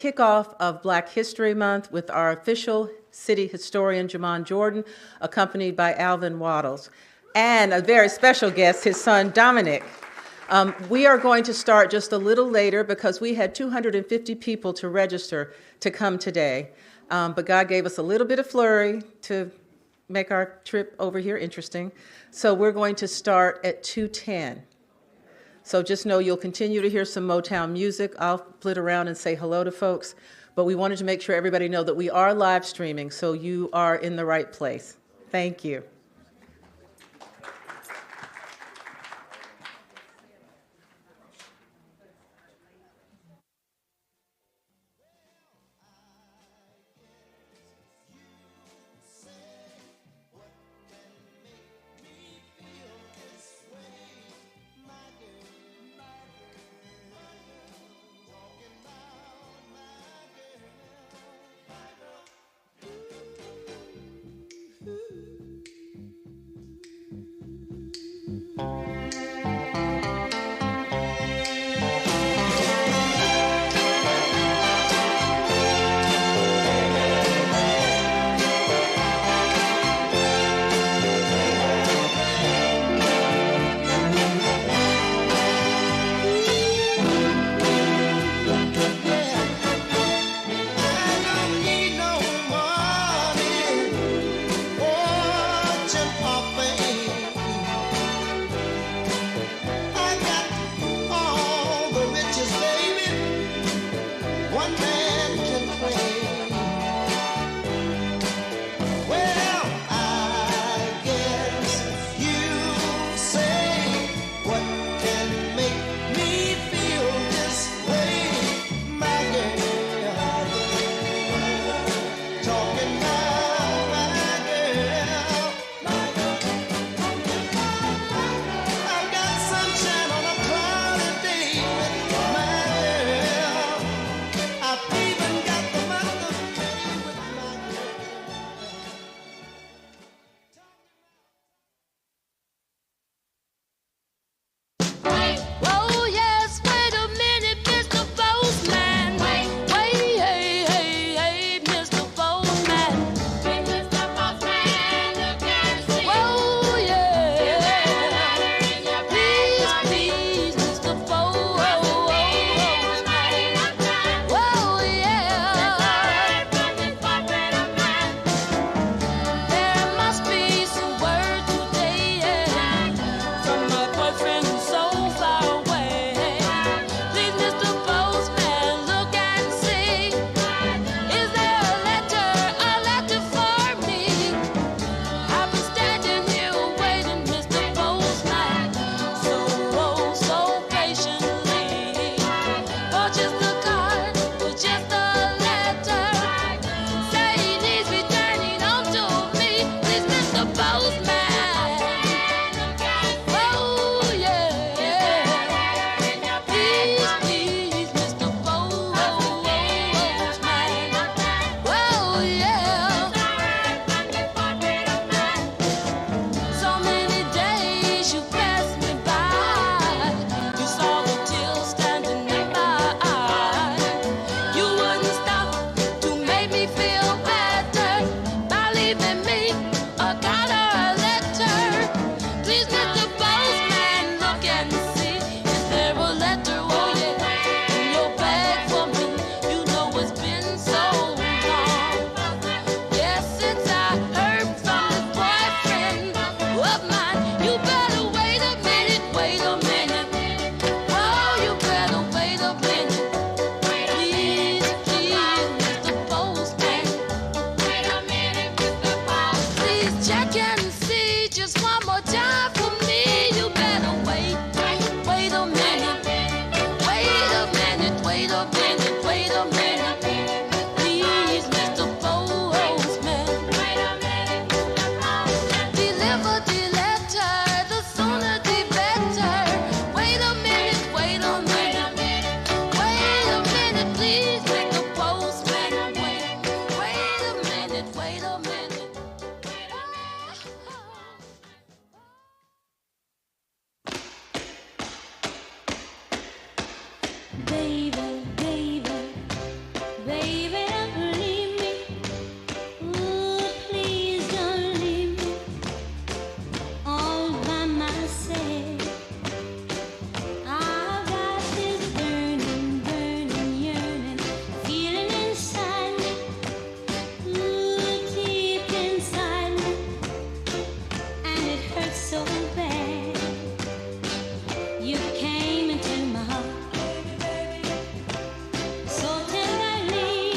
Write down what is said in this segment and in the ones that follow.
kickoff of Black History Month with our official city historian, Jamon Jordan, accompanied by Alvin Waddles, and a very special guest, his son, Dominic. We are going to start just a little later because we had 250 people to register to come today. But God gave us a little bit of flurry to make our trip over here interesting. So we're going to start at 2:10. So just know you'll continue to hear some Motown music. I'll flit around and say hello to folks. But we wanted to make sure everybody know that we are live streaming, so you are in the right place. Thank you. Baby, don't leave me. Ooh, please don't leave me all by myself. I've got this burning, burning, yearning feeling inside me. Ooh, deep inside me, and it hurts so bad. You came into my heart so tenderly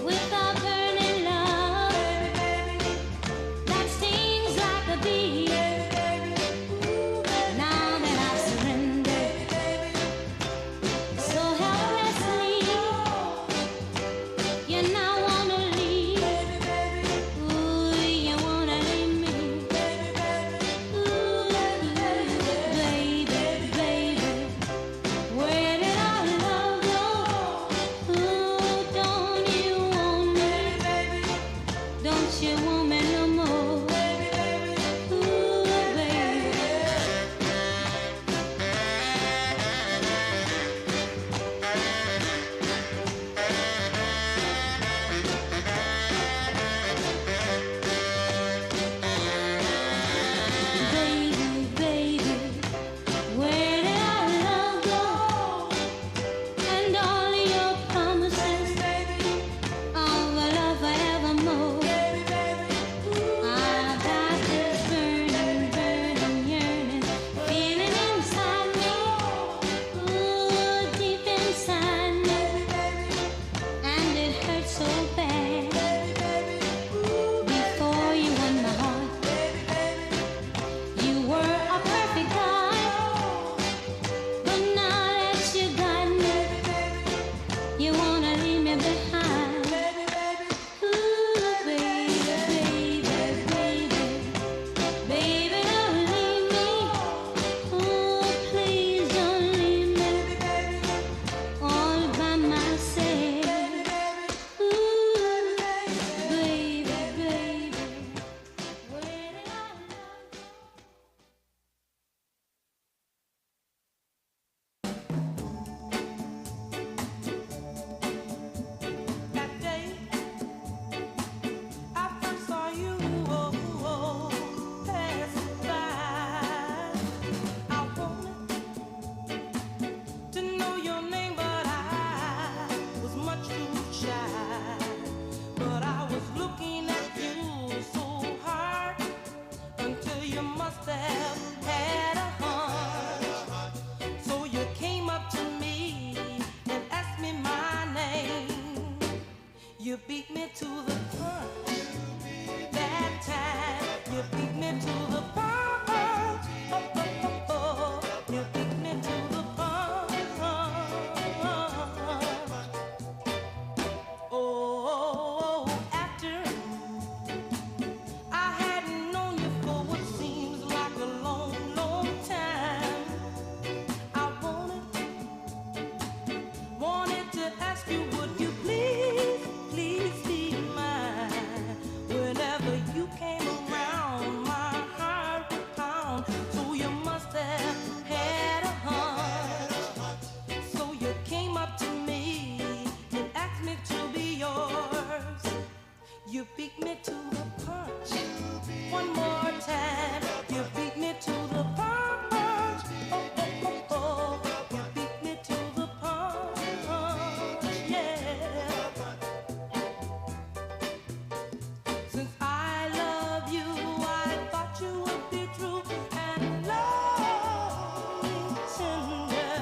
with a burning love that stings like a bee. Now that I've surrendered so helplessly, you now wanna leave. Ooh, you wanna leave me. Ooh, baby, baby, where did our love go? Ooh, don't you want me? Don't you want me no more? Ooh, baby. Baby, baby, where did our love go? And all your promises of a love forevermore. I've got this burning, burning, yearning feeling inside me. Ooh, deep inside me, and it hurts so bad. Before you won my heart, you were a perfect guy, but now that you got me, you wanna leave me behind. Ooh, baby, baby, baby, baby, don't leave me. Oh, please don't leave me all by myself. Ooh, baby, baby, where did our love go? That day I first saw you, passing by. I wanted to know your name, but I was much too shy. But I was looking at you so hard until you must have had a hunch. So you came up to me and asked me my name. You beat me to the punch. That time you beat me to the punch. Oh, oh, oh, oh. You beat me to the punch. Oh, after I hadn't known you for what seems like a long, long time, I wanted to ask you, would you please, please be mine? Whenever you came around, my heart would pound. So you must have had a hunch. So you came up to me and asked me to be yours. You beat me to the punch. One more time. You beat me to the punch. Oh, oh, oh, oh. You beat me to the punch. Yeah. Since I love you, I thought you would be true and love me tender.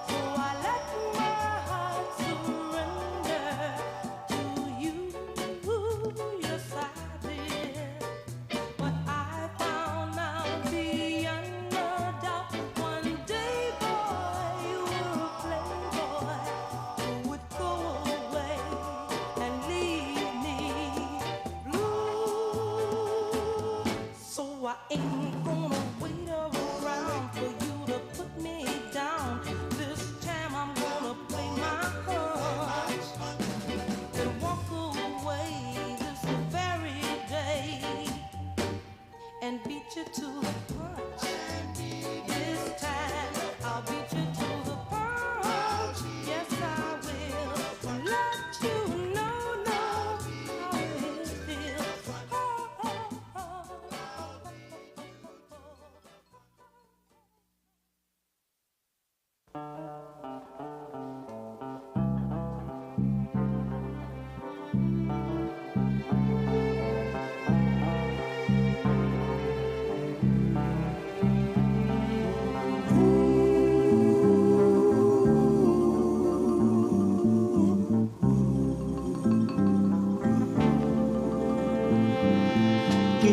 So I let my heart surrender to you. Yes, I did. But I found out beyond a doubt one day, boy, you were a playboy who would go away and leave me blue. So I ain't gonna wait around for you to put me down. This time I'm gonna play my hunch and walk away this very day and beat you to the punch. This time I'll beat you to the punch. Yes, I will.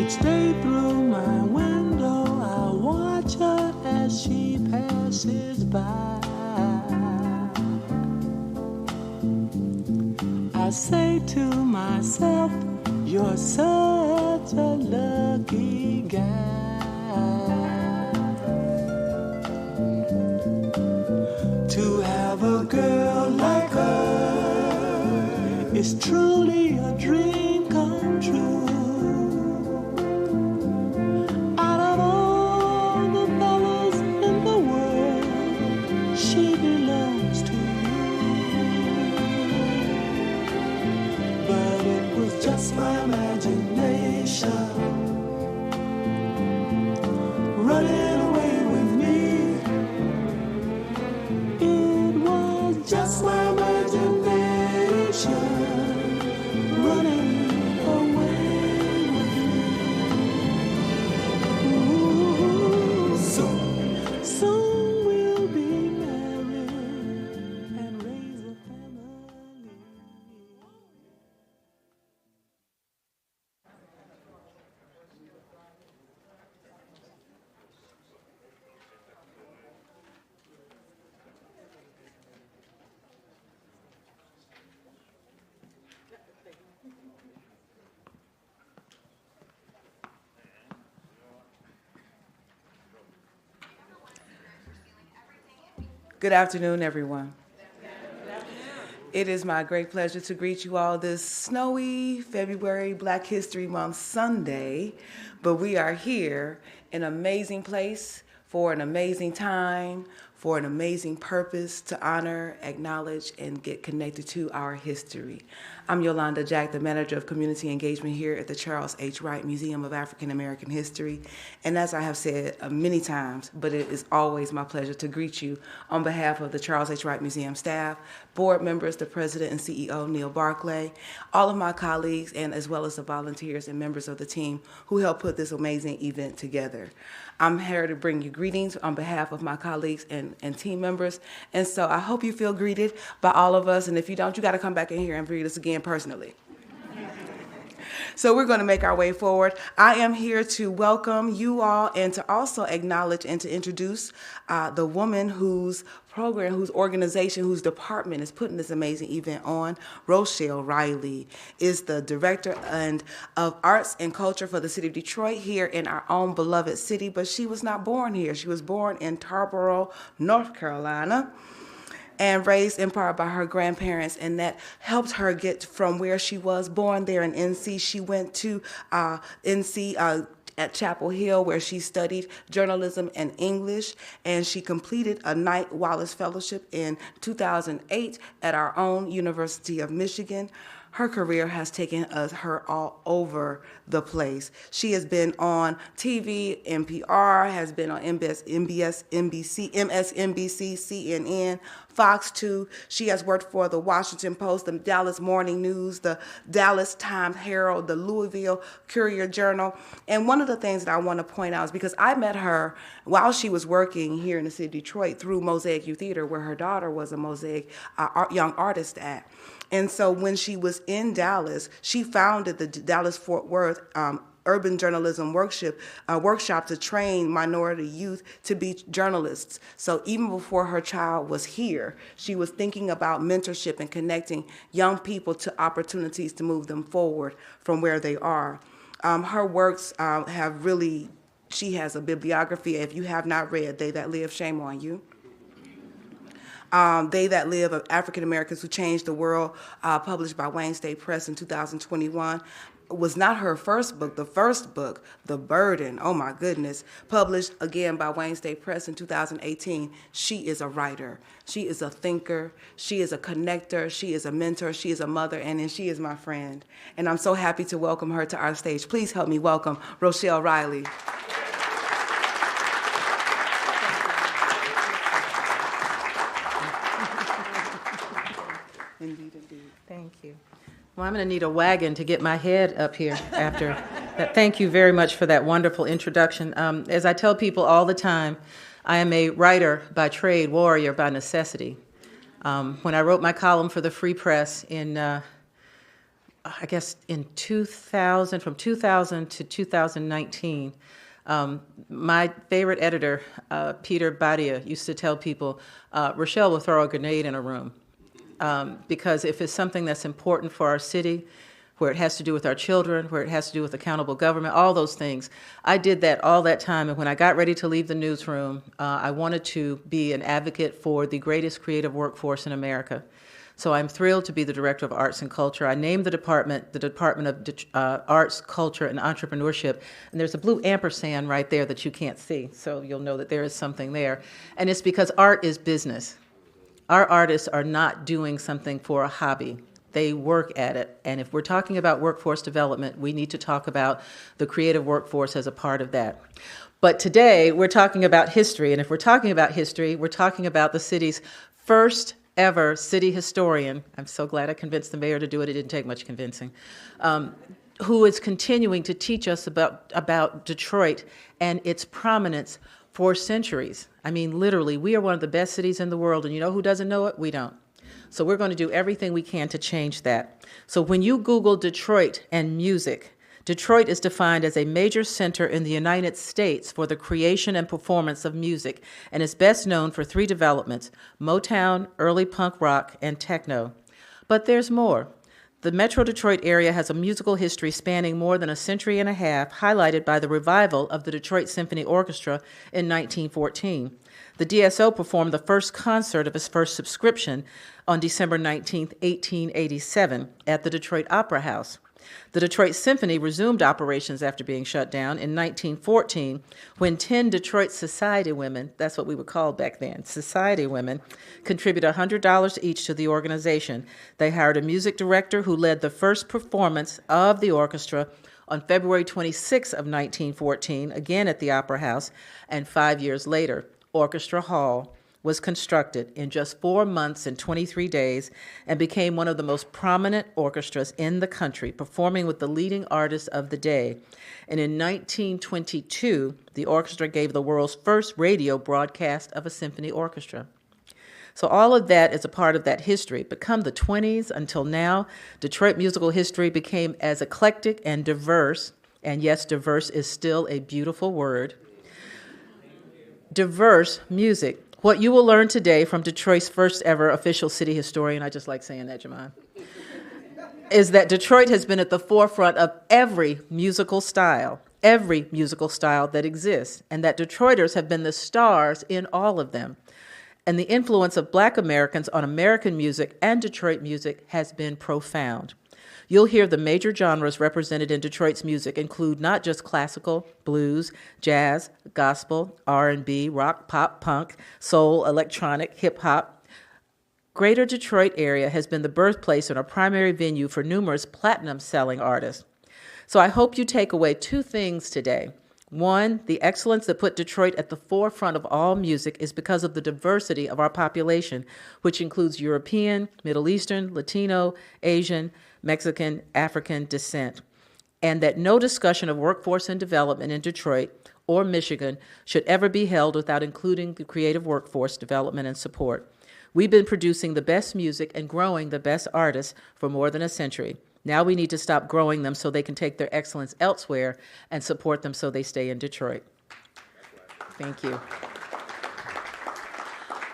Each day through my window, I watch her as she passes by. I say to myself, you're such a lucky guy to have a girl like her. It's truly a dream come true. Out of all the fellas in the world, she belongs to you. But it was just my imagination running away with me. It was just my imagination running away with me. Ooh, soon we'll be married and raise a family. Good afternoon, everyone. It is my great pleasure to greet you all this snowy February Black History Month Sunday, but we are here in an amazing place for an amazing time, for an amazing purpose to honor, acknowledge, and get connected to our history. I'm Yolanda Jack, the Manager of Community Engagement here at the Charles H. Wright Museum of African American History. And as I have said many times, but it is always my pleasure to greet you on behalf of the Charles H. Wright Museum staff, board members, the President and CEO, Neil Barclay, all of my colleagues, and as well as the volunteers and members of the team who helped put this amazing event together. I'm here to bring you greetings on behalf of my colleagues and team members. And so I hope you feel greeted by all of us. And if you don't, you got to come back in here and greet us again personally. So we're going to make our way forward. I am here to welcome you all and to also acknowledge and to introduce the woman whose program, whose organization, whose department is putting this amazing event on. Rochelle Riley is the Director of Arts and Culture for the City of Detroit here in our own beloved city, but she was not born here. She was born in Tarboro, North Carolina, and raised in part by her grandparents, and that helped her get from where she was born there in NC. She went to NC at Chapel Hill, where she studied journalism and English, and she completed a Knight Wallace Fellowship in 2008 at our own University of Michigan. Her career has taken her all over the place. She has been on TV, NPR, has been on MSNBC, CNN, Fox 2. She has worked for the Washington Post, the Dallas Morning News, the Dallas Times Herald, the Louisville Courier Journal. And one of the things that I want to point out is because I met her while she was working here in the city of Detroit through Mosaic Youth Theater, where her daughter was a Mosaic young artist at. And so when she was in Dallas, she founded the Dallas-Fort Worth Urban Journalism Workshop to train minority youth to be journalists. So even before her child was here, she was thinking about mentorship and connecting young people to opportunities to move them forward from where they are. Her works have really, she has a bibliography. If you have not read They That Live, shame on you. They That Live of African Americans Who Changed the World, published by Wayne State Press in 2021. Was not her first book. The first book, The Burden, oh my goodness, published again by Wayne State Press in 2018. She is a writer. She is a thinker. She is a connector. She is a mentor. She is a mother, and then she is my friend. And I'm so happy to welcome her to our stage. Please help me welcome Rochelle Riley. Indeed, indeed. Thank you. Well, I'm going to need a wagon to get my head up here after that. Thank you very much for that wonderful introduction. As I tell people all the time, I am a writer by trade, warrior by necessity. When I wrote my column for the Free Press in I guess in 2000, from 2000 to 2019, my favorite editor, Peter Badia, used to tell people, Rochelle will throw a grenade in a room. Because if it's something that's important for our city, where it has to do with our children, where it has to do with accountable government, all those things. I did that all that time, and when I got ready to leave the newsroom, I wanted to be an advocate for the greatest creative workforce in America. So I'm thrilled to be the Director of Arts and Culture. I named the Department of Arts, Culture, and Entrepreneurship, and there's a blue ampersand right there that you can't see, so you'll know that there is something there. And it's because art is business. Our artists are not doing something for a hobby. They work at it. And if we're talking about workforce development, we need to talk about the creative workforce as a part of that. But today, we're talking about history. And if we're talking about history, we're talking about the city's first ever city historian. I'm so glad I convinced the mayor to do it. It didn't take much convincing. Who is continuing to teach us about Detroit and its prominence for centuries. I mean, literally, we are one of the best cities in the world. And you know who doesn't know it? We don't. So we're going to do everything we can to change that. So when you Google Detroit and music, Detroit is defined as a major center in the United States for the creation and performance of music, and is best known for three developments: Motown, early punk rock, and techno. But there's more. The Metro Detroit area has a musical history spanning more than a century and a half, highlighted by the revival of the Detroit Symphony Orchestra in 1914. The DSO performed the first concert of its first subscription on December 19, 1887, at the Detroit Opera House. The Detroit Symphony resumed operations after being shut down in 1914 when 10 Detroit society women, that's what we were called back then, society women, contributed $100 each to the organization. They hired a music director who led the first performance of the orchestra on February 26 of 1914, again at the Opera House, and 5 years later, Orchestra Hall was constructed in just 4 months and 23 days and became one of the most prominent orchestras in the country, performing with the leading artists of the day. And in 1922, the orchestra gave the world's first radio broadcast of a symphony orchestra. So all of that is a part of that history. But come the 20s until now, Detroit musical history became as eclectic and diverse, and yes, diverse is still a beautiful word, diverse music. What you will learn today from Detroit's first ever official city historian, I just like saying that, Jamon, is that Detroit has been at the forefront of every musical style that exists, and that Detroiters have been the stars in all of them. And the influence of Black Americans on American music and Detroit music has been profound. You'll hear the major genres represented in Detroit's music include not just classical, blues, jazz, gospel, R&B, rock, pop, punk, soul, electronic, hip-hop. Greater Detroit area has been the birthplace and a primary venue for numerous platinum-selling artists. So I hope you take away two things today. One, the excellence that put Detroit at the forefront of all music is because of the diversity of our population, which includes European, Middle Eastern, Latino, Asian, Mexican, African descent, and that no discussion of workforce and development in Detroit or Michigan should ever be held without including the creative workforce development and support. We've been producing the best music and growing the best artists for more than a century. Now we need to stop growing them so they can take their excellence elsewhere and support them so they stay in Detroit. Thank you.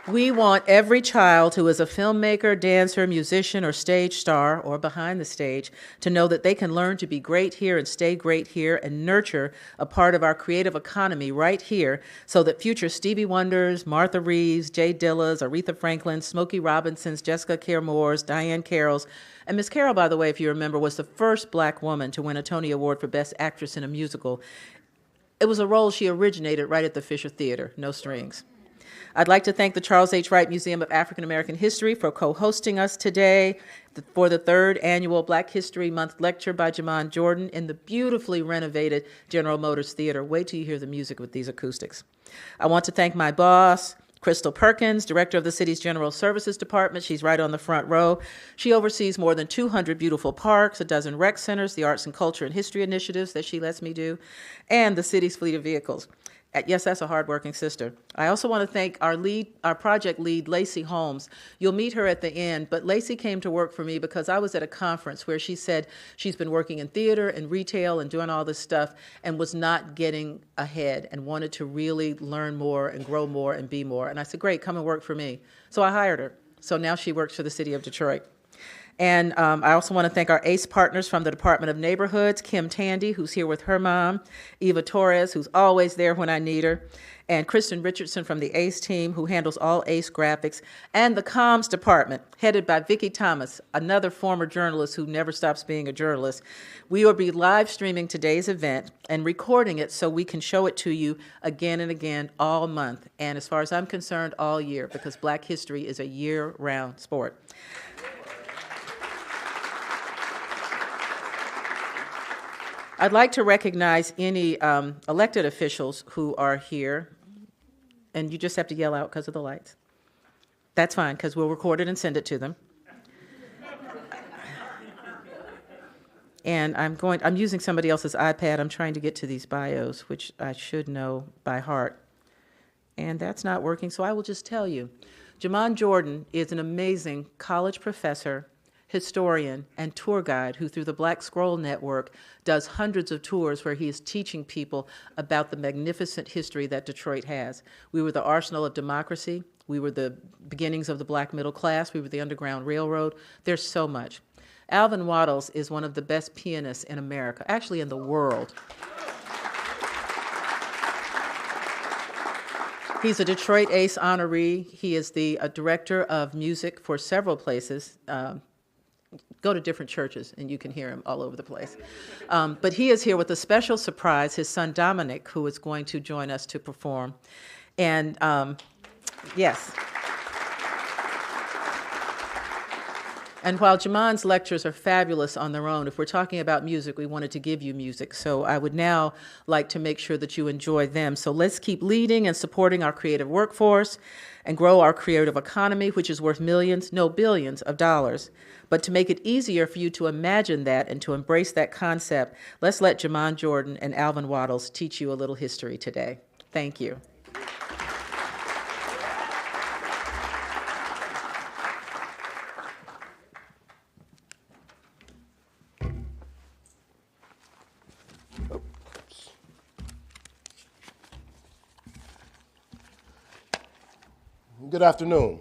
We want every child who is a filmmaker, dancer, musician, or stage star, or behind the stage, to know that they can learn to be great here and stay great here and nurture a part of our creative economy right here so that future Stevie Wonders, Martha Reeves, Jay Dillas, Aretha Franklin, Smokey Robinsons, Jessica Care Moores, Diane Carrolls, and Miss Carroll, by the way, if you remember, was the first Black woman to win a Tony Award for Best Actress in a Musical. It was a role she originated right at the Fisher Theater, no strings. I'd like to thank the Charles H. Wright Museum of African American History for co-hosting us today for the third annual Black History Month lecture by Jamon Jordan in the beautifully renovated General Motors Theater. Wait till you hear the music with these acoustics. I want to thank my boss, Crystal Perkins, director of the city's General Services Department. She's right on the front row. She oversees more than 200 beautiful parks, a dozen rec centers, the arts and culture and history initiatives that she lets me do, and the city's fleet of vehicles. Yes, that's a hardworking sister. I also want to thank our project lead, Lacey Holmes. You'll meet her at the end, but Lacey came to work for me because I was at a conference where she said she's been working in theater and retail and doing all this stuff and was not getting ahead and wanted to really learn more and grow more and be more. And I said, great, come and work for me. So I hired her. So now she works for the city of Detroit. And I also want to thank our ACE partners from the Department of Neighborhoods, Kim Tandy, who's here with her mom, Eva Torres, who's always there when I need her, and Kristen Richardson from the ACE team, who handles all ACE graphics, and the comms department, headed by Vicki Thomas, another former journalist who never stops being a journalist. We will be live streaming today's event and recording it so we can show it to you again and again all month, and as far as I'm concerned, all year, because Black history is a year-round sport. I'd like to recognize any elected officials who are here, and you just have to yell out because of the lights. That's fine, because we'll record it and send it to them. And I'm using somebody else's iPad. I'm trying to get to these bios, which I should know by heart. And that's not working, so I will just tell you. Jamon Jordan is an amazing college professor, historian, and tour guide who, through the Black Scroll Network, does hundreds of tours where he is teaching people about the magnificent history that Detroit has. We were the arsenal of democracy. We were the beginnings of the Black middle class. We were the Underground Railroad. There's so much. Alvin Wattles is one of the best pianists in America, actually in the world. He's a Detroit ACE honoree. He is the director of music for several places. Go to different churches and you can hear him all over the place. But he is here with a special surprise, his son Dominic, who is going to join us to perform. And yes. And while Jamon's lectures are fabulous on their own, if we're talking about music, we wanted to give you music. So I would now like to make sure that you enjoy them. So let's keep leading and supporting our creative workforce and grow our creative economy, which is worth millions, no billions of dollars. But to make it easier for you to imagine that and to embrace that concept, let's let Jamon Jordan and Alvin Wattles teach you a little history today. Thank you. Good afternoon.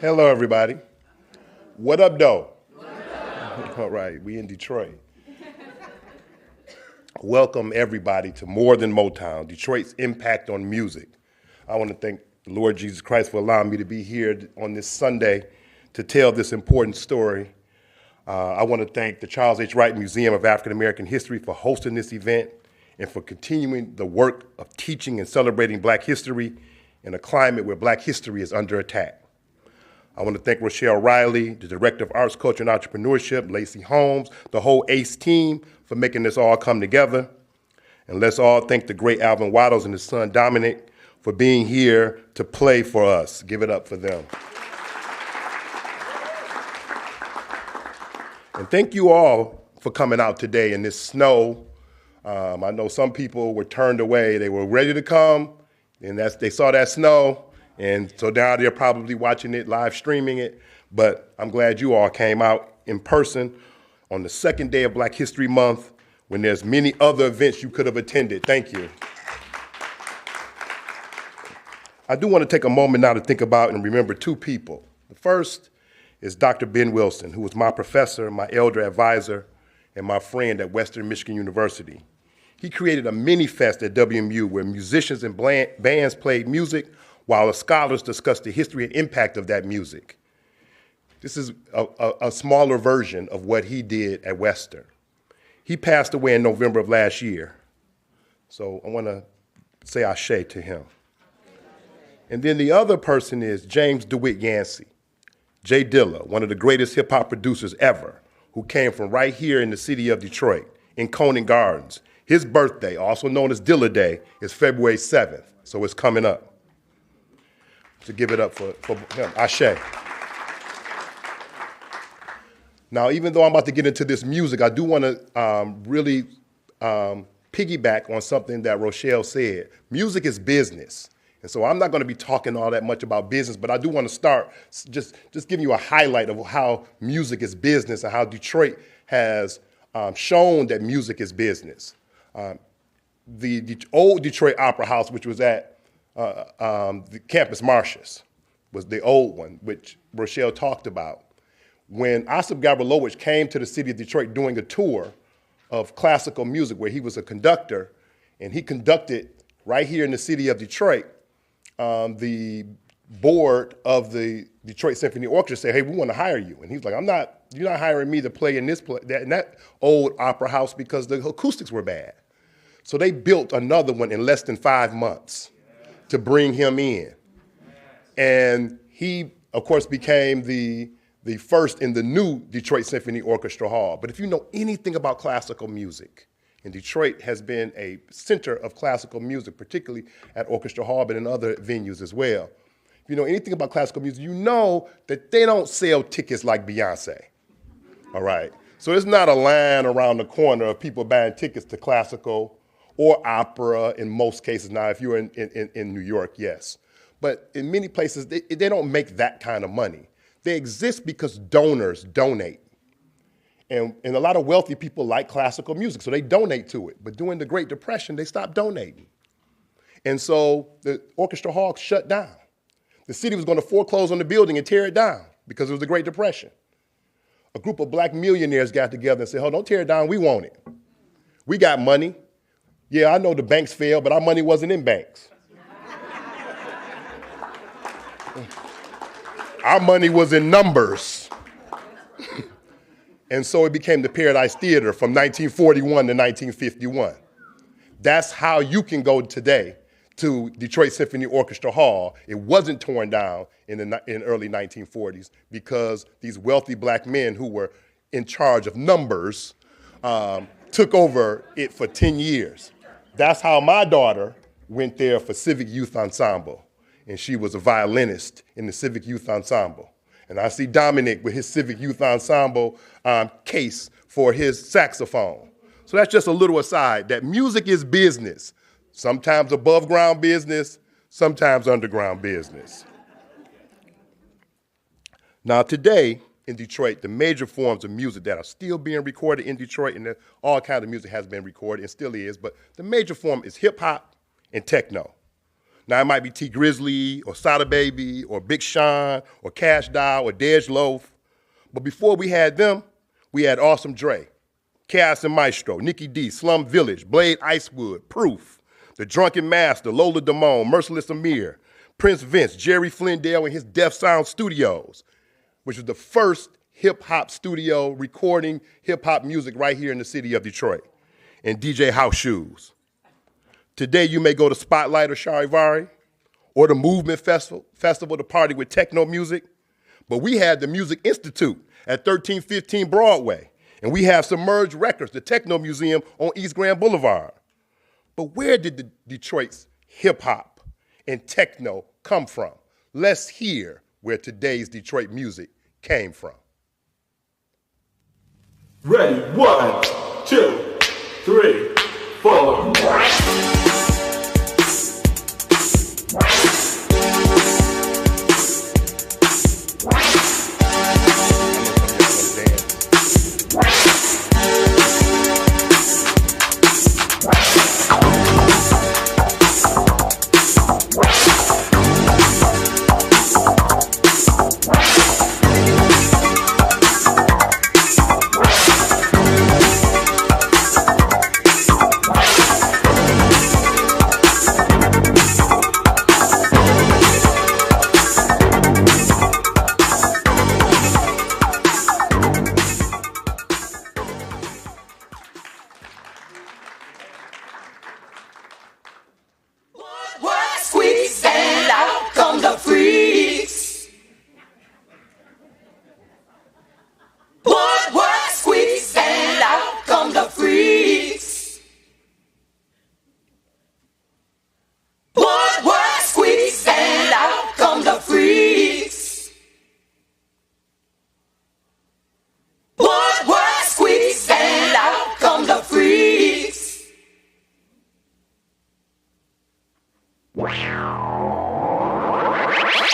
Hello, everybody. What up, though? All right, we in Detroit. Welcome, everybody, to More Than Motown, Detroit's impact on music. I want to thank the Lord Jesus Christ for allowing me to be here on this Sunday to tell this important story. I want to thank the Charles H. Wright Museum of African American History for hosting this event and for continuing the work of teaching and celebrating Black history in a climate where Black history is under attack. I want to thank Rochelle Riley, the Director of Arts, Culture, and Entrepreneurship, Lacey Holmes, the whole ACE team for making this all come together. And let's all thank the great Alvin Wattles and his son Dominic for being here to play for us. Give it up for them. And thank you all for coming out today in this snow. I know some people were turned away. They were ready to come, and they saw that snow, and so now they're probably watching it, live streaming it. But I'm glad you all came out in person on the second day of Black History Month when there's many other events you could have attended. Thank you. I do want to take a moment now to think about and remember two people. The first is Dr. Ben Wilson, who was my professor, my elder advisor, and my friend at Western Michigan University. He created a mini-fest at WMU where musicians and bands played music while the scholars discussed the history and impact of that music. This is a smaller version of what he did at Western. He passed away in November of last year. So I want to say ashe to him. And then the other person is James DeWitt Yancey, Jay Dilla, one of the greatest hip hop producers ever, who came from right here in the city of Detroit, in Conant Gardens. His birthday, also known as Dilla Day, is February 7th, so it's coming up. To give it up for him, ashe. Now, even though I'm about to get into this music, I do want to really piggyback on something that Rochelle said. Music is business. And so I'm not going to be talking all that much about business, but I do want to start just giving you a highlight of how music is business and how Detroit has shown that music is business. The old Detroit Opera House, which was at the Campus Martius, was the old one, which Rochelle talked about. When Osip Gabrilowicz came to the city of Detroit doing a tour of classical music where he was a conductor, and he conducted right here in the city of Detroit, the board of the Detroit Symphony Orchestra said, hey, we want to hire you. And he was like, you're not hiring me to play in that old opera house because the acoustics were bad. So they built another one in less than 5 months to bring him in. And he, of course, became the first in the new Detroit Symphony Orchestra Hall. But if you know anything about classical music, and Detroit has been a center of classical music, particularly at Orchestra Hall, but in other venues as well. If you know anything about classical music, you know that they don't sell tickets like Beyonce, all right? So there's not a line around the corner of people buying tickets to classical or opera in most cases. Now, if you're in New York, yes. But in many places, they don't make that kind of money. They exist because donors donate. And a lot of wealthy people like classical music, so they donate to it. But during the Great Depression, they stopped donating. And so the Orchestra Hall shut down. The city was going to foreclose on the building and tear it down because it was the Great Depression. A group of black millionaires got together and said, oh, don't tear it down, we want it. We got money. Yeah, I know the banks failed, but our money wasn't in banks. Our money was in numbers. And so it became the Paradise Theater from 1941 to 1951. That's how you can go today to Detroit Symphony Orchestra Hall. It wasn't torn down in the early 1940s because these wealthy black men who were in charge of numbers took over it for 10 years. That's how my daughter went there for Civic Youth Ensemble, and she was a violinist in the Civic Youth Ensemble. And I see Dominic with his Civic Youth Ensemble case for his saxophone. So that's just a little aside, that music is business. Sometimes above ground business, sometimes underground business. Now today in Detroit, the major forms of music that are still being recorded in Detroit, and all kinds of music has been recorded and still is, but the major form is hip hop and techno. Now, it might be T Grizzly or Sada Baby or Big Sean or Cash Doll or Dej Loaf. But before we had them, we had Awesome Dre, Chaos and Maestro, Nikki D, Slum Village, Blade Icewood, Proof, The Drunken Master, Lola Damone, Merciless Amir, Prince Vince, Jerry Flindale and his Def Sound Studios, which was the first hip-hop studio recording hip-hop music right here in the city of Detroit, and DJ House Shoes. Today, you may go to Spotlight or Charivari or the Movement Festival to party with techno music, but we had the Music Institute at 1315 Broadway, and we have Submerged Records, the Techno Museum on East Grand Boulevard. But where did the Detroit's hip-hop and techno come from? Let's hear where today's Detroit music came from. Ready, 1, 2, 3, 4.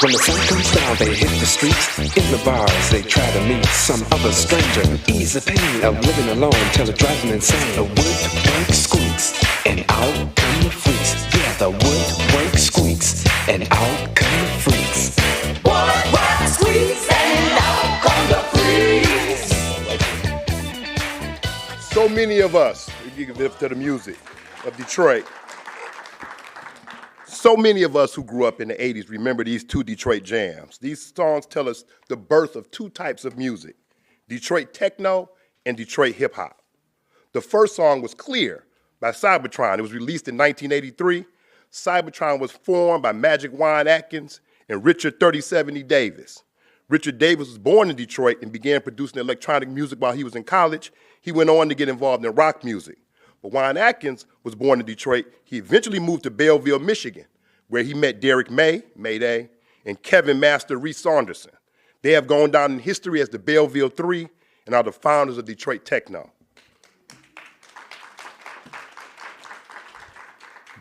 When the sun comes down, they hit the streets. In the bars, they try to meet some other stranger. Ease the pain of living alone till it drives them insane. The woodwork squeaks, and out come the freaks. Yeah, the woodwork squeaks, and out come the freaks. Woodwork squeaks, and out come the freaks. So many of us, we give it to the music of Detroit. So many of us who grew up in the 80s remember these two Detroit jams. These songs tell us the birth of two types of music, Detroit techno and Detroit hip hop. The first song was Clear by Cybertron. It was released in 1983. Cybertron was formed by Magic Wine Atkins and Richard 3070 Davis. Richard Davis was born in Detroit and began producing electronic music while he was in college. He went on to get involved in rock music. But Wine Atkins was born in Detroit. He eventually moved to Belleville, Michigan, where he met Derek May, Mayday, and Kevin Master Reese Saunderson. They have gone down in history as the Belleville Three and are the founders of Detroit techno.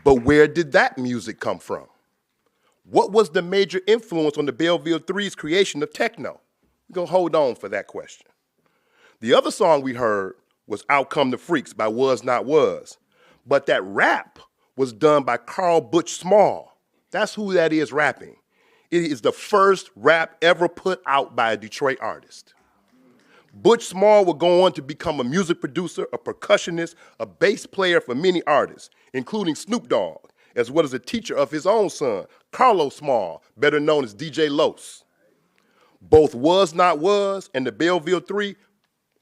But where did that music come from? What was the major influence on the Belleville Three's creation of techno? We're gonna hold on for that question. The other song we heard was Out Come the Freaks by Was Not Was, but that rap was done by Carl Butch Small. That's who that is rapping. It is the first rap ever put out by a Detroit artist. Butch Small would go on to become a music producer, a percussionist, a bass player for many artists, including Snoop Dogg, as well as a teacher of his own son, Carlos Small, better known as DJ Los. Both Was Not Was and the Belleville Three,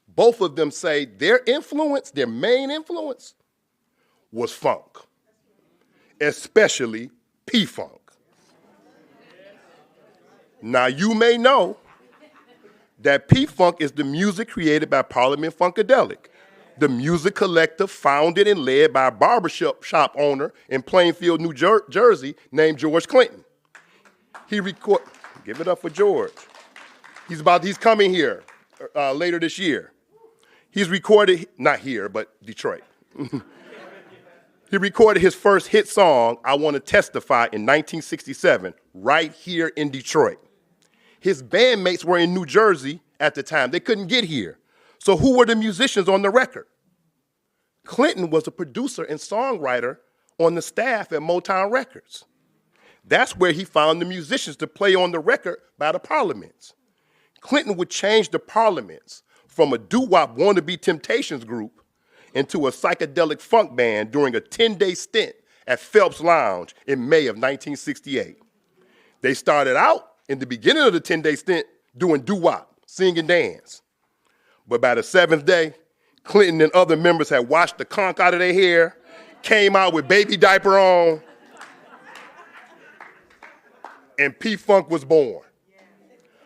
both of them say their influence, their main influence, was funk, especially P-Funk. Now you may know that P-Funk is the music created by Parliament Funkadelic, the music collective founded and led by a barbershop owner in Plainfield, New Jersey, named George Clinton. Give it up for George. He's coming here later this year. He's recorded, not here, but Detroit. He recorded his first hit song, I Want to Testify, in 1967, right here in Detroit. His bandmates were in New Jersey at the time. They couldn't get here. So who were the musicians on the record? Clinton was a producer and songwriter on the staff at Motown Records. That's where he found the musicians to play on the record by the Parliaments. Clinton would change the Parliaments from a doo-wop wannabe Temptations group into a psychedelic funk band during a 10-day stint at Phelps Lounge in May of 1968. They started out in the beginning of the 10-day stint doing doo-wop, sing and dance. But by the 7th day, Clinton and other members had washed the conch out of their hair, came out with baby diaper on, and P-Funk was born.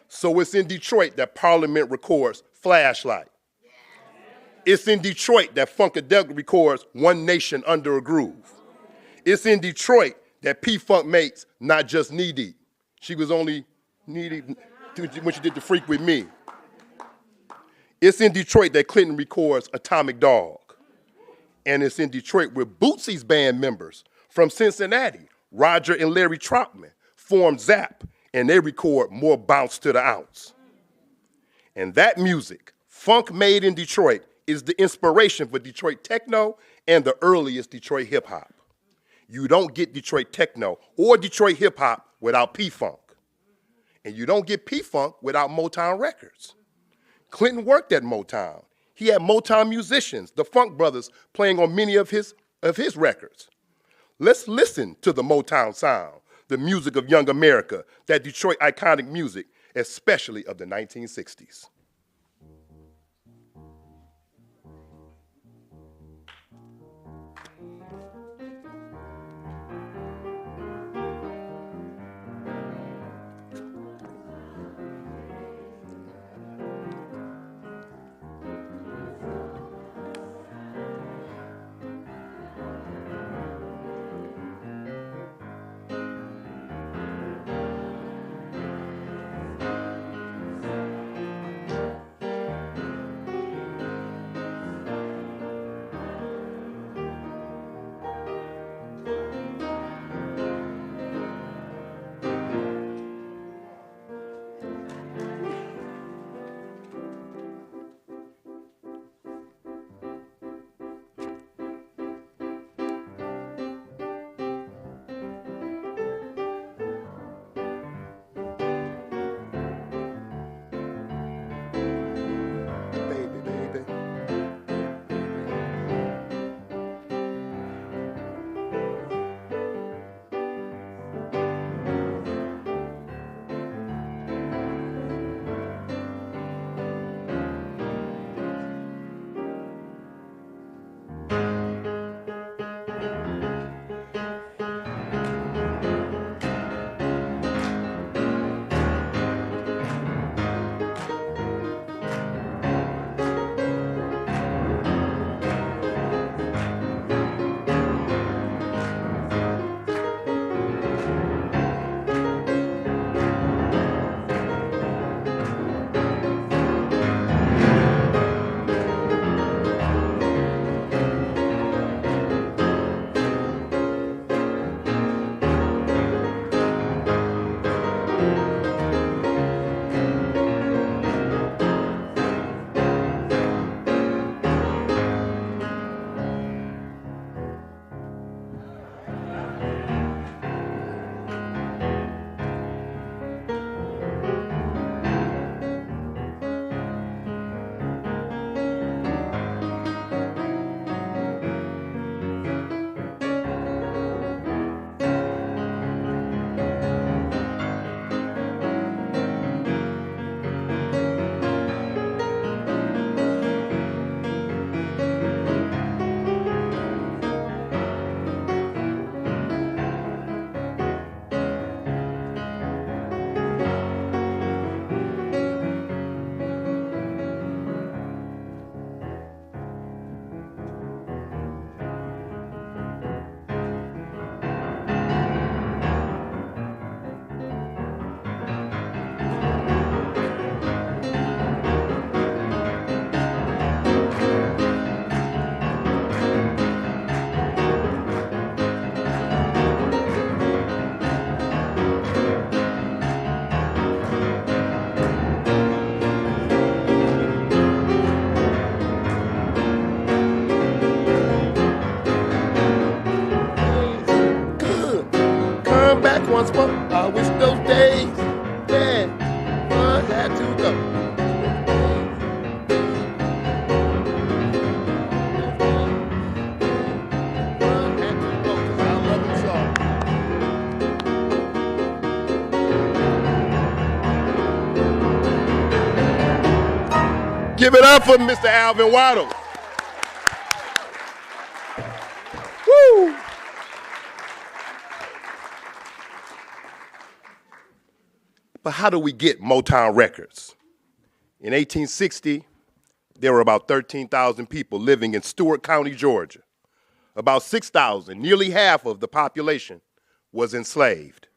So it's in Detroit that Parliament records Flashlight. It's in Detroit that Funkadelic records One Nation Under a Groove. It's in Detroit that P-Funk makes Not Just Knee Deep. She was only knee deep when she did The Freak With Me. It's in Detroit that Clinton records Atomic Dog. And it's in Detroit where Bootsy's band members from Cincinnati, Roger and Larry Troutman, formed Zap, and they record More Bounce to the Ounce. And that music, funk made in Detroit, is the inspiration for Detroit techno and the earliest Detroit hip hop. You don't get Detroit techno or Detroit hip hop without P-Funk. And you don't get P-Funk without Motown Records. Clinton worked at Motown. He had Motown musicians, the Funk Brothers, playing on many of his records. Let's listen to the Motown sound, the music of young America, that Detroit iconic music, especially of the 1960s. once more. I wish those days, yeah, one had to go. One had to go, 'cause I love them so. Give it up for Mr. Alvin Waddles. Woo! But how do we get Motown Records? In 1860, there were about 13,000 people living in Stewart County, Georgia. About 6,000, nearly half of the population, was enslaved.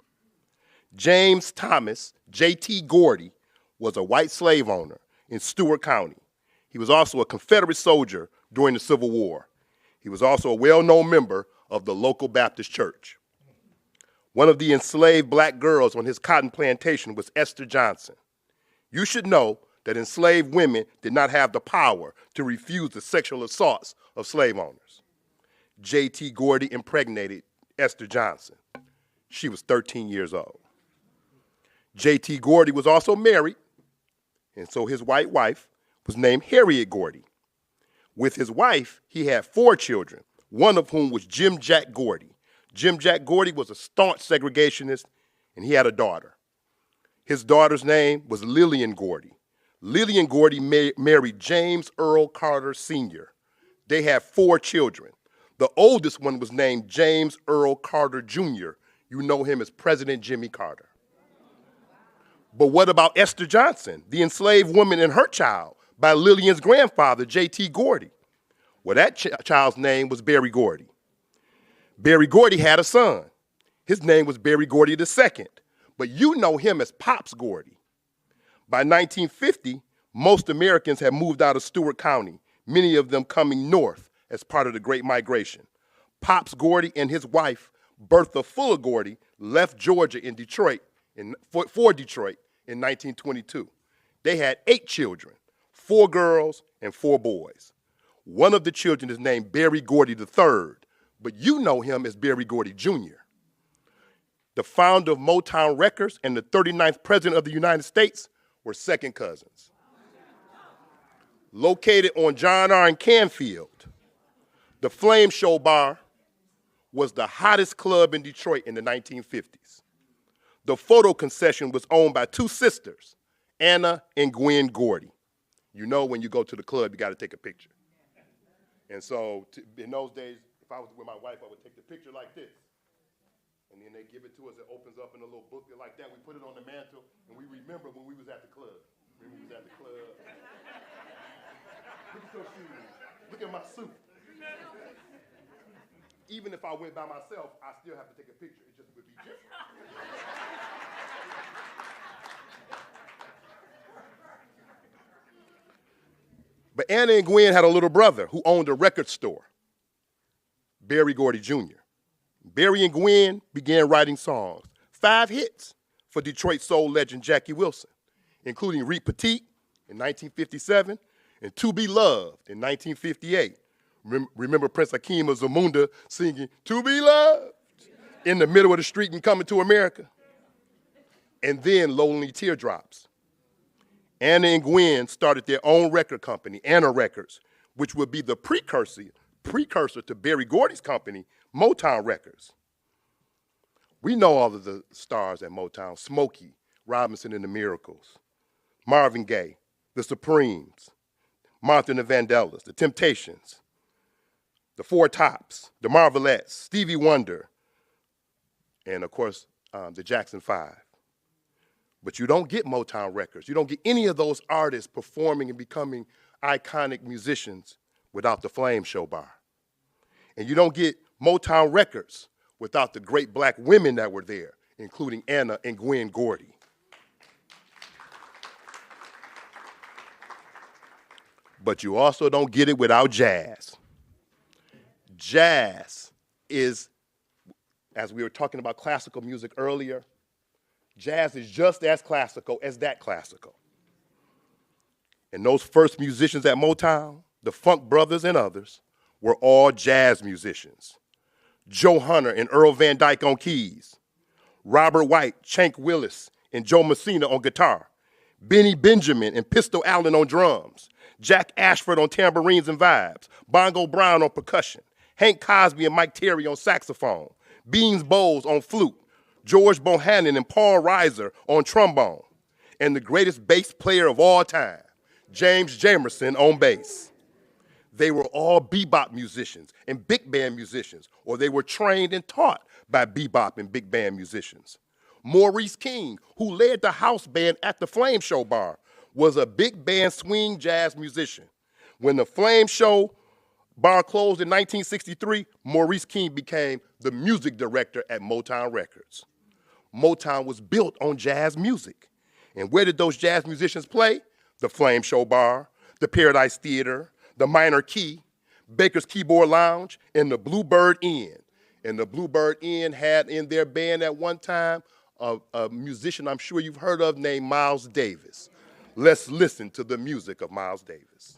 James Thomas, J.T. Gordy, was a white slave owner in Stewart County. He was also a Confederate soldier during the Civil War. He was also a well-known member of the local Baptist church. One of the enslaved black girls on his cotton plantation was Esther Johnson. You should know that enslaved women did not have the power to refuse the sexual assaults of slave owners. J.T. Gordy impregnated Esther Johnson. She was 13 years old. J.T. Gordy was also married, and so his white wife was named Harriet Gordy. With his wife, he had 4 children, one of whom was Jim Jack Gordy. Jim Jack Gordy was a staunch segregationist, and he had a daughter. His daughter's name was Lillian Gordy. Lillian Gordy married James Earl Carter Sr. They had 4 children. The oldest one was named James Earl Carter Jr. You know him as President Jimmy Carter. But what about Esther Johnson, the enslaved woman and her child by Lillian's grandfather, J.T. Gordy? Well, that child's name was Berry Gordy. Berry Gordy had a son. His name was Berry Gordy II, but you know him as Pops Gordy. By 1950, most Americans had moved out of Stewart County, many of them coming north as part of the Great Migration. Pops Gordy and his wife, Bertha Fuller Gordy, left Georgia in Detroit for Detroit in 1922. They had 8 children, 4 girls and 4 boys. One of the children is named Berry Gordy III, but you know him as Berry Gordy Jr. The founder of Motown Records and the 39th president of the United States were second cousins. Located on John R. and Canfield, the Flame Show Bar was the hottest club in Detroit in the 1950s. The photo concession was owned by 2 sisters, Anna and Gwen Gordy. You know when you go to the club, you got to take a picture. And so in those days, if I was with my wife, I would take the picture like this. And then they give it to us. It opens up in a little booklet like that. We put it on the mantle, and we remember when we was at the club. Remember we was at the club. Look at your shoes. Look at my suit. Even if I went by myself, I still have to take a picture. It just would be different. But Anna and Gwen had a little brother who owned a record store, Berry Gordy Jr. Berry and Gwen began writing songs, 5 hits for Detroit soul legend Jackie Wilson, including Reet Petite in 1957 and To Be Loved in 1958. Remember Prince Hakeem of Zamunda singing To Be Loved in the middle of the street and Coming to America? And then Lonely Teardrops. Anna and Gwen started their own record company, Anna Records, which would be the precursor to Berry Gordy's company, Motown Records. We know all of the stars at Motown: Smokey, Robinson and the Miracles, Marvin Gaye, the Supremes, Martha and the Vandellas, the Temptations, the Four Tops, the Marvelettes, Stevie Wonder, and of course, the Jackson 5. But you don't get Motown Records. You don't get any of those artists performing and becoming iconic musicians without the Flame Show Bar. And you don't get Motown Records without the great black women that were there, including Anna and Gwen Gordy. But you also don't get it without jazz. Jazz is, as we were talking about classical music earlier, jazz is just as classical as that classical. And those first musicians at Motown, the Funk Brothers and others, were all jazz musicians. Joe Hunter and Earl Van Dyke on keys, Robert White, Chank Willis, and Joe Messina on guitar, Benny Benjamin and Pistol Allen on drums, Jack Ashford on tambourines and vibes, Bongo Brown on percussion, Hank Cosby and Mike Terry on saxophone, Beans Bowles on flute, George Bohannon and Paul Reiser on trombone, and the greatest bass player of all time, James Jamerson on bass. They were all bebop musicians and big band musicians, or they were trained and taught by bebop and big band musicians. Maurice King, who led the house band at the Flame Show Bar, was a big band swing jazz musician. When the Flame Show Bar closed in 1963, Maurice King became the music director at Motown Records. Motown was built on jazz music. And where did those jazz musicians play? The Flame Show Bar, the Paradise Theater, the Minor Key, Baker's Keyboard Lounge, and the Bluebird Inn. And the Bluebird Inn had in their band at one time a musician I'm sure you've heard of named Miles Davis. Let's listen to the music of Miles Davis.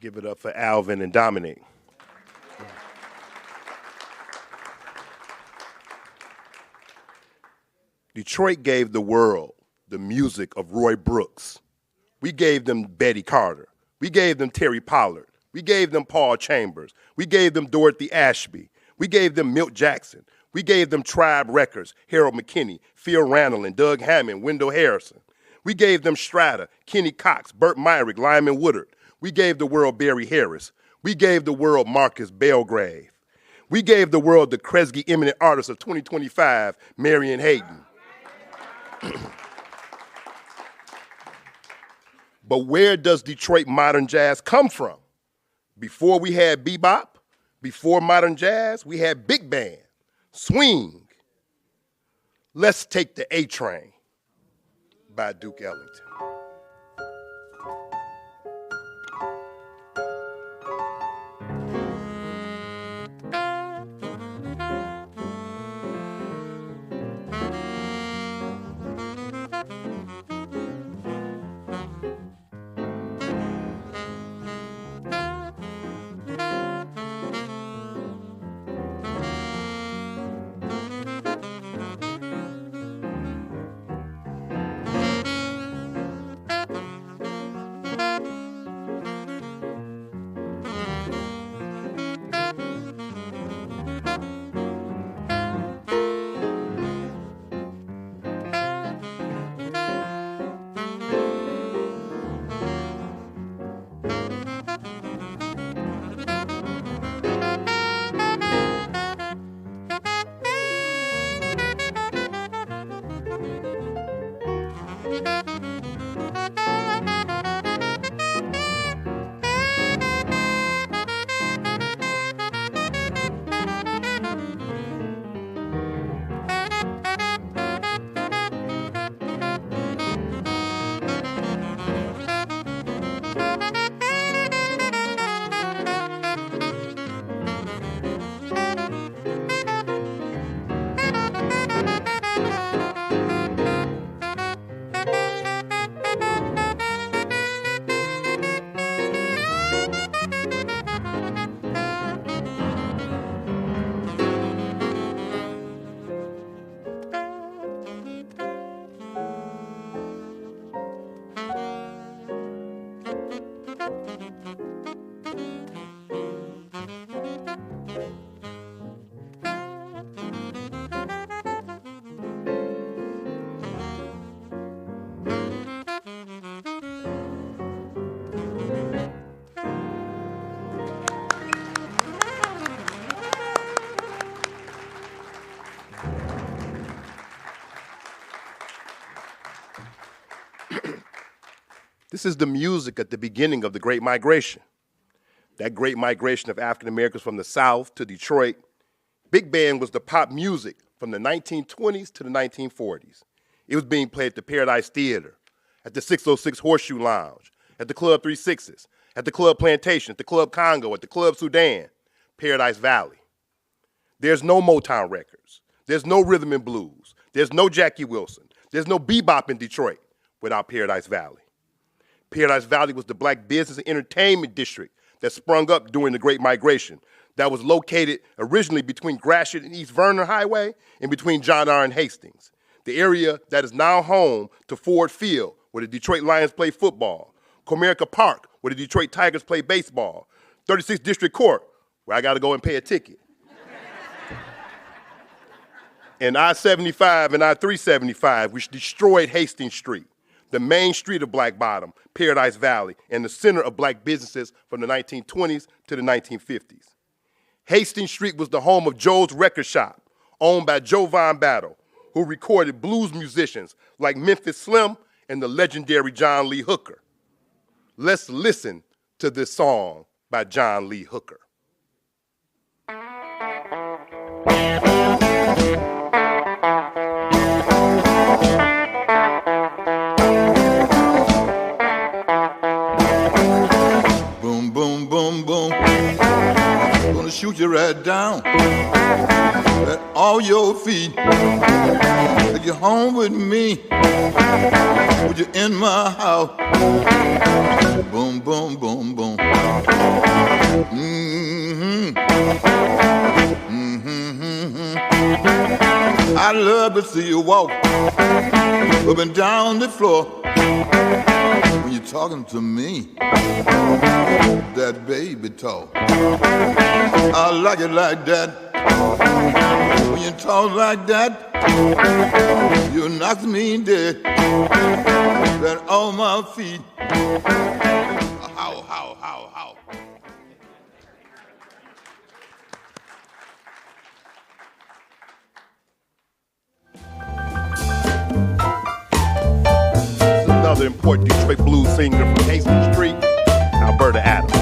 Give it up for Alvin and Dominic. Detroit gave the world the music of Roy Brooks. We gave them Betty Carter. We gave them Terry Pollard. We gave them Paul Chambers. We gave them Dorothy Ashby. We gave them Milt Jackson. We gave them Tribe Records, Harold McKinney, Phil Randall, and Doug Hammond, Wendell Harrison. We gave them Strata, Kenny Cox, Burt Myrick, Lyman Woodard. We gave the world Barry Harris. We gave the world Marcus Belgrave. We gave the world the Kresge Eminent Artist of 2025, Marion Hayden. But where does Detroit modern jazz come from? Before we had bebop, before modern jazz, we had big band, swing. Let's take the A Train by Duke Ellington. This is the music at the beginning of the Great Migration. That great migration of African Americans from the South to Detroit. Big band was the pop music from the 1920s to the 1940s. It was being played at the Paradise Theater, at the 606 Horseshoe Lounge, at the Club 36s, at the Club Plantation, at the Club Congo, at the Club Sudan, Paradise Valley. There's no Motown records. There's no rhythm and blues. There's no Jackie Wilson. There's no bebop in Detroit without Paradise Valley. Paradise Valley was the black business and entertainment district that sprung up during the Great Migration that was located originally between Gratiot and East Vernon Highway and between John R. and Hastings, the area that is now home to Ford Field, where the Detroit Lions play football, Comerica Park, where the Detroit Tigers play baseball, 36th District Court, where I got to go and pay a ticket, and I-75 and I-375, which destroyed Hastings Street, the main street of Black Bottom, Paradise Valley, and the center of black businesses from the 1920s to the 1950s. Hastings Street was the home of Joe's Record Shop, owned by Joe Von Battle, who recorded blues musicians like Memphis Slim and the legendary John Lee Hooker. Let's listen to this song by John Lee Hooker. Boom, boom, boom, boom. Gonna shoot you right down at all your feet. Take you home with me. Put you in my house. Boom, boom, boom, boom. Mm-hmm. Mm-hmm, mm-hmm. I love to see you walk up and down the floor when you're talking to me. That baby talk, I like it like that. When you talk like that, you knock me dead. That on my feet. How, how, how, how. Another important Detroit blues singer from Hastings Street, Alberta Adams.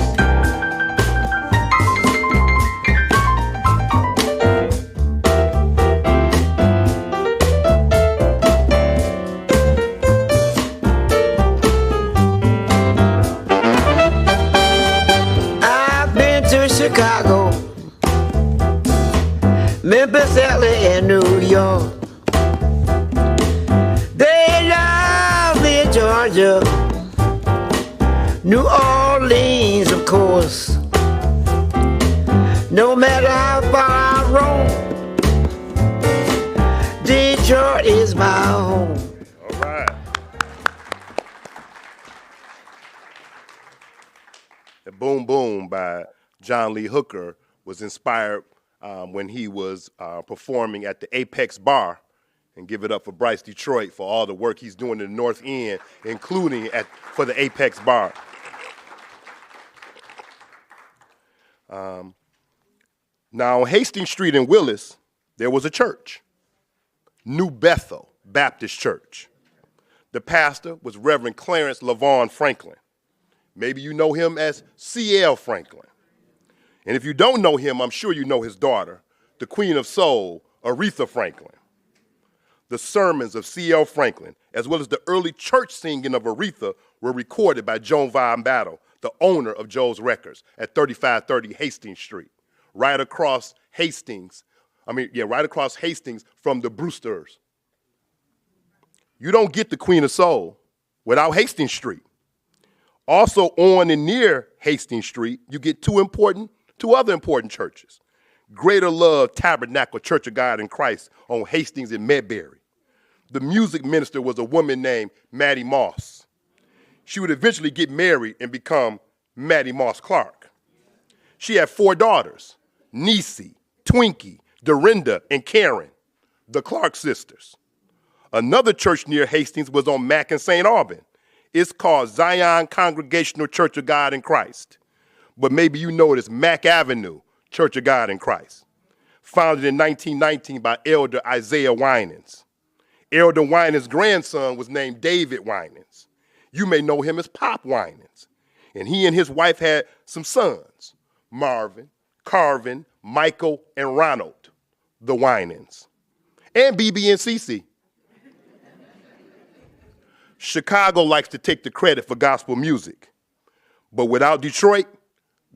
I've been to Chicago, Memphis, LA, and New York. They love me in Georgia, New Orleans, of course. No matter how far I roam, Detroit is my home. All right. The Boom Boom by John Lee Hooker was inspired when he was performing at the Apex Bar. And give it up for Bryce Detroit for all the work he's doing in the North End, including for the Apex Bar. Now, on Hastings Street in Willis, there was a church, New Bethel Baptist Church. The pastor was Reverend Clarence LaVaughn Franklin. Maybe you know him as C.L. Franklin. And if you don't know him, I'm sure you know his daughter, the Queen of Soul, Aretha Franklin. The sermons of C.L. Franklin, as well as the early church singing of Aretha, were recorded by Joan Von Battle, the owner of Joe's Records, at 3530 Hastings Street, right across Hastings from the Brewsters. You don't get the Queen of Soul without Hastings Street. Also on and near Hastings Street, you get two other important churches. Greater Love Tabernacle Church of God in Christ on Hastings and Medbury. The music minister was a woman named Mattie Moss. She would eventually get married and become Mattie Moss Clark. She had 4 daughters, Niecy, Twinkie, Dorinda, and Karen, the Clark sisters. Another church near Hastings was on Mack and St. Alban. It's called Zion Congregational Church of God in Christ. But maybe you know it as Mack Avenue Church of God in Christ. Founded in 1919 by Elder Isaiah Winans. Elder Winans' grandson was named David Winans. You may know him as Pop Winans. And he and his wife had some sons, Marvin, Carvin, Michael, and Ronald, the Winans. And BB and CC. Chicago likes to take the credit for gospel music. But without Detroit,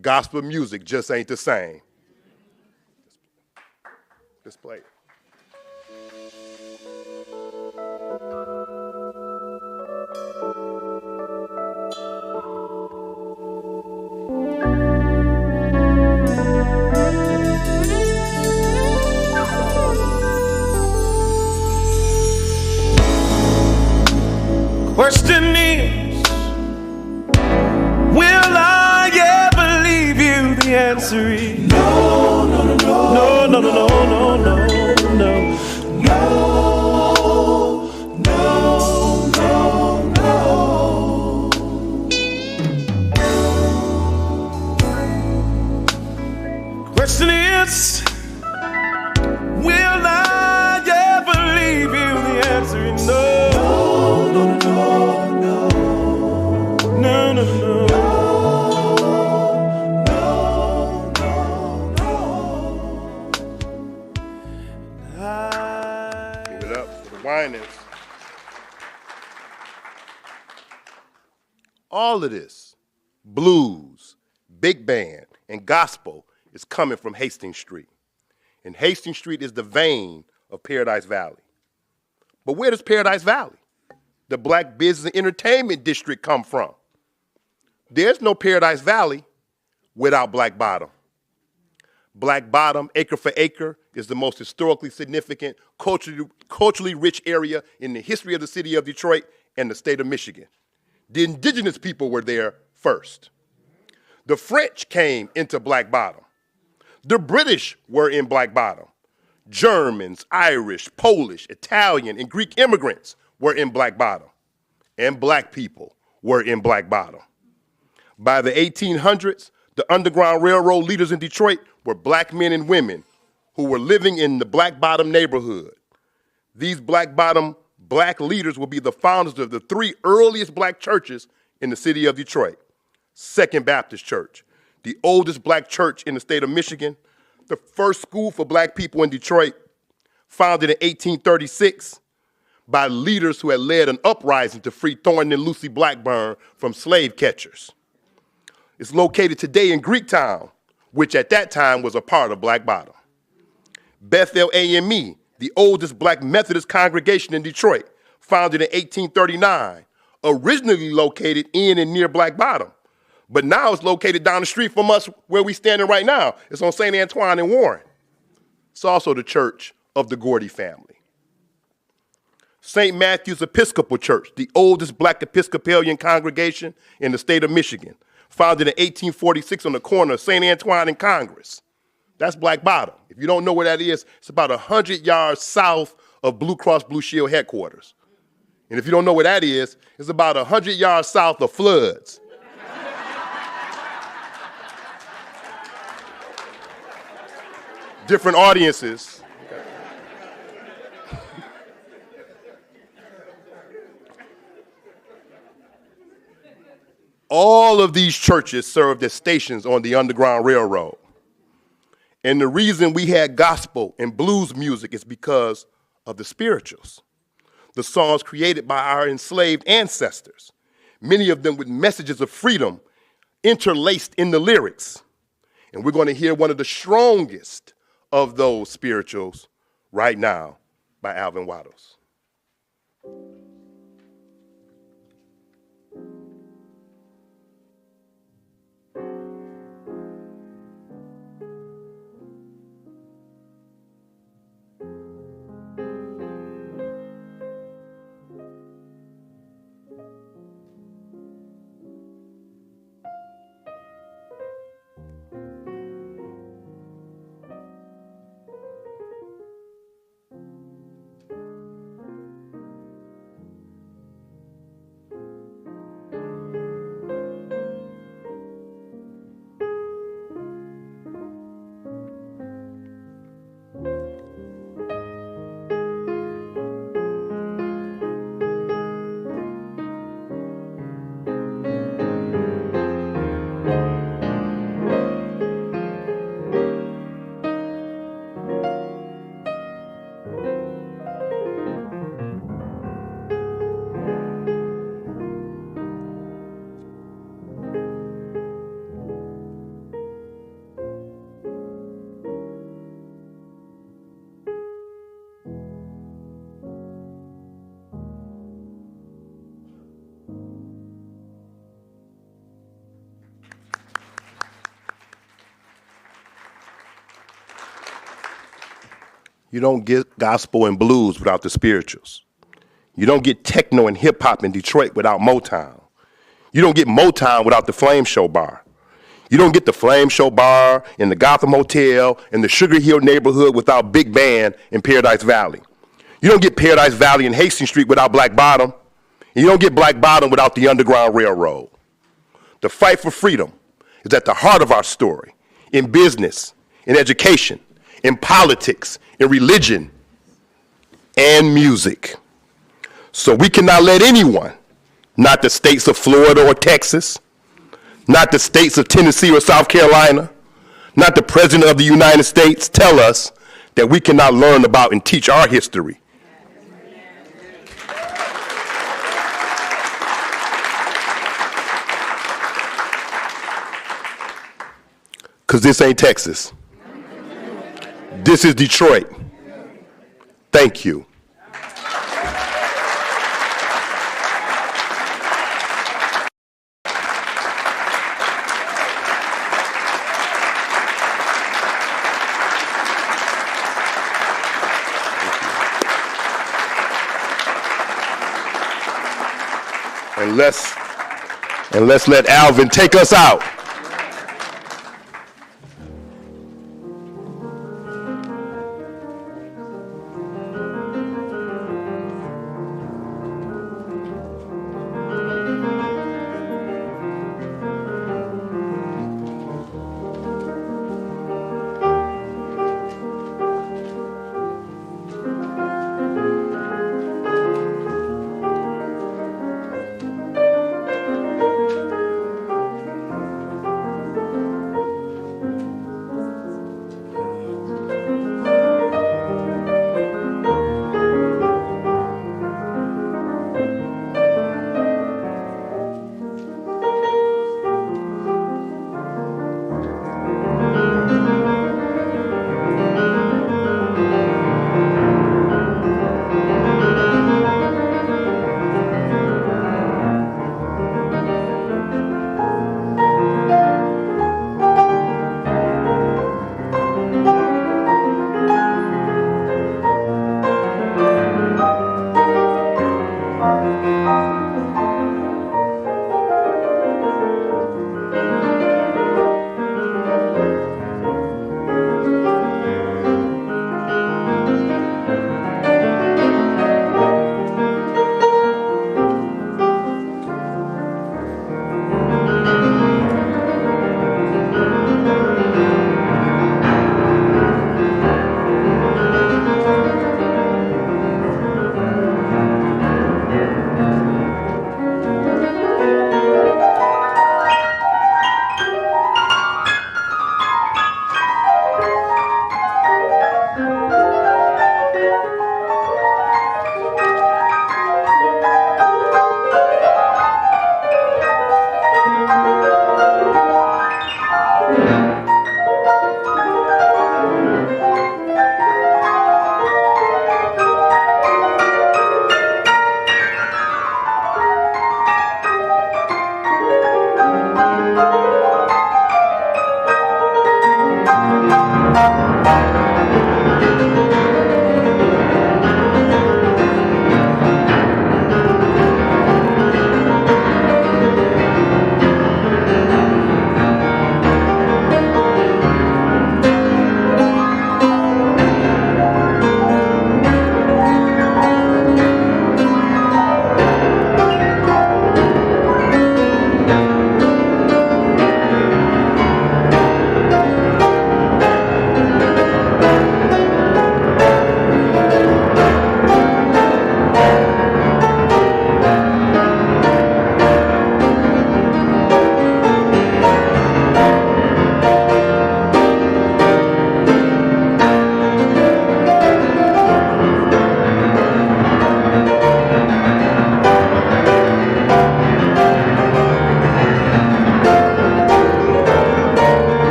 gospel music just ain't the same. Let's play it. Question is, will I ever leave you? The answer is no, no, no, no, no, no, no, no, no, no, no, no, no, no. Question is, will I ever leave you? The answer is no. All of this, blues, big band, and gospel is coming from Hastings Street. And Hastings Street is the vein of Paradise Valley. But where does Paradise Valley, the black business and entertainment district, come from? There's no Paradise Valley without Black Bottom. Black Bottom, acre for acre, is the most historically significant, culturally rich area in the history of the city of Detroit and the state of Michigan. The indigenous people were there first. The French came into Black Bottom. The British were in Black Bottom. Germans, Irish, Polish, Italian, and Greek immigrants were in Black Bottom. And black people were in Black Bottom. By the 1800s, the Underground Railroad leaders in Detroit were black men and women who were living in the Black Bottom neighborhood. These Black leaders will be the founders of the 3 earliest black churches in the city of Detroit. Second Baptist Church, the oldest black church in the state of Michigan, the first school for black people in Detroit, founded in 1836 by leaders who had led an uprising to free Thornton and Lucy Blackburn from slave catchers. It's located today in Greektown, which at that time was a part of Black Bottom. Bethel AME, the oldest black Methodist congregation in Detroit, founded in 1839, originally located in and near Black Bottom, but now it's located down the street from us where we're standing right now. It's on St. Antoine and Warren. It's also the church of the Gordy family. St. Matthew's Episcopal Church, the oldest black Episcopalian congregation in the state of Michigan, founded in 1846 on the corner of St. Antoine and Congress. That's Black Bottom. If you don't know where that is, it's about 100 yards south of Blue Cross Blue Shield headquarters. And if you don't know where that is, it's about 100 yards south of Floods. Different audiences. All of these churches served as stations on the Underground Railroad. And the reason we had gospel and blues music is because of the spirituals, the songs created by our enslaved ancestors, many of them with messages of freedom interlaced in the lyrics. And we're going to hear one of the strongest of those spirituals right now by Alvin Wattles. You don't get gospel and blues without the spirituals. You don't get techno and hip hop in Detroit without Motown. You don't get Motown without the Flame Show Bar. You don't get the Flame Show Bar in the Gotham Hotel in the Sugar Hill neighborhood without Big Band in Paradise Valley. You don't get Paradise Valley and Hastings Street without Black Bottom. And you don't get Black Bottom without the Underground Railroad. The fight for freedom is at the heart of our story, in business, in education, in politics, in religion, and music. So we cannot let anyone, not the states of Florida or Texas, not the states of Tennessee or South Carolina, not the President of the United States, tell us that we cannot learn about and teach our history. Because this ain't Texas. This is Detroit. Thank you. And let's let Alvin take us out.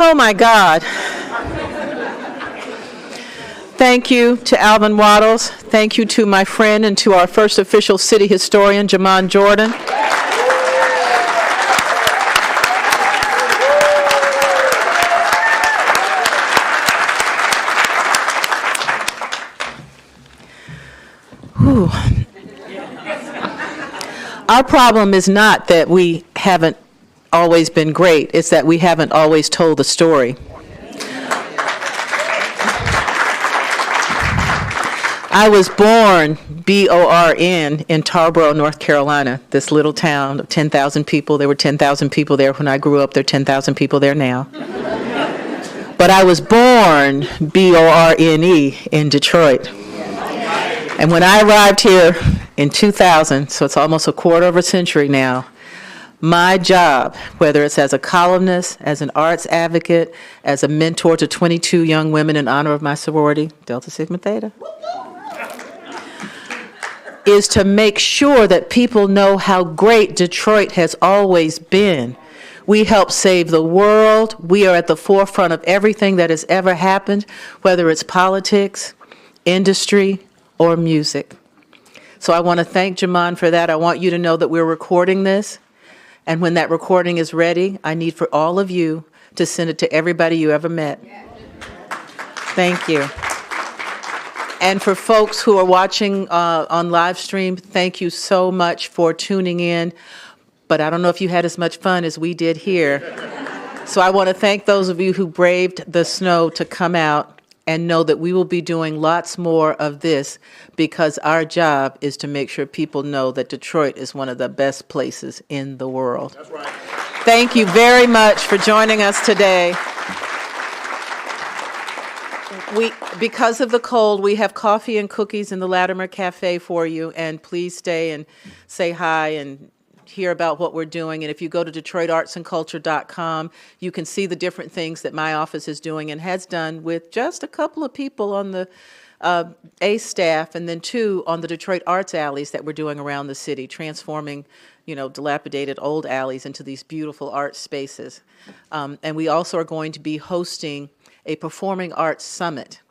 Oh my God. Thank you to Alvin Waddles. Thank you to my friend and to our first official city historian, Jamon Jordan. Whew. Our problem is not that we haven't always been great, it's that we haven't always told the story. I was born, B-O-R-N, in Tarboro, North Carolina, this little town of 10,000 people. There were 10,000 people there when I grew up. There are 10,000 people there now. But I was born, B-O-R-N-E, in Detroit. And when I arrived here in 2000, so it's almost a quarter of a century now, my job, whether it's as a columnist, as an arts advocate, as a mentor to 22 young women in honor of my sorority, Delta Sigma Theta, is to make sure that people know how great Detroit has always been. We help save the world. We are at the forefront of everything that has ever happened, whether it's politics, industry, or music. So I want to thank Jamon for that. I want you to know that we're recording this. And when that recording is ready, I need for all of you to send it to everybody you ever met. Thank you. And for folks who are watching on live stream, thank you so much for tuning in. But I don't know if you had as much fun as we did here. So I want to thank those of you who braved the snow to come out and know that we will be doing lots more of this because our job is to make sure people know that Detroit is one of the best places in the world. That's right. Thank you very much for joining us today. Because of the cold, we have coffee and cookies in the Latimer Cafe for you, and please stay and say hi and hear about what we're doing. And if you go to DetroitArtsAndCulture.com, you can see the different things that my office is doing and has done with just a couple of people on the ACE staff, and then 2 on the Detroit Arts Alleys that we're doing around the city, transforming, dilapidated old alleys into these beautiful art spaces. And we also are going to be hosting a performing arts summit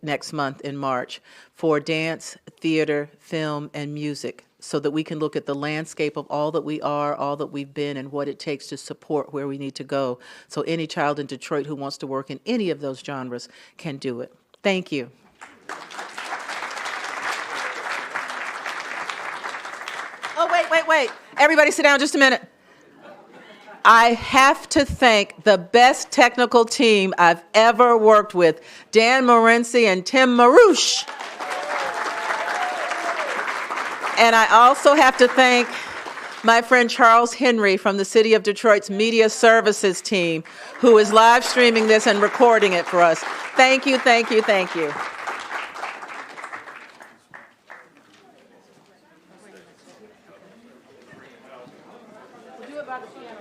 next month in March for dance, theater, film, and music, so that we can look at the landscape of all that we are, all that we've been, and what it takes to support where we need to go. So any child in Detroit who wants to work in any of those genres can do it. Thank you. Oh, wait. Everybody sit down just a minute. I have to thank the best technical team I've ever worked with, Dan Morency and Tim Marouche. And I also have to thank my friend Charles Henry from the City of Detroit's Media Services team, who is live streaming this and recording it for us. Thank you. We'll do it by the piano.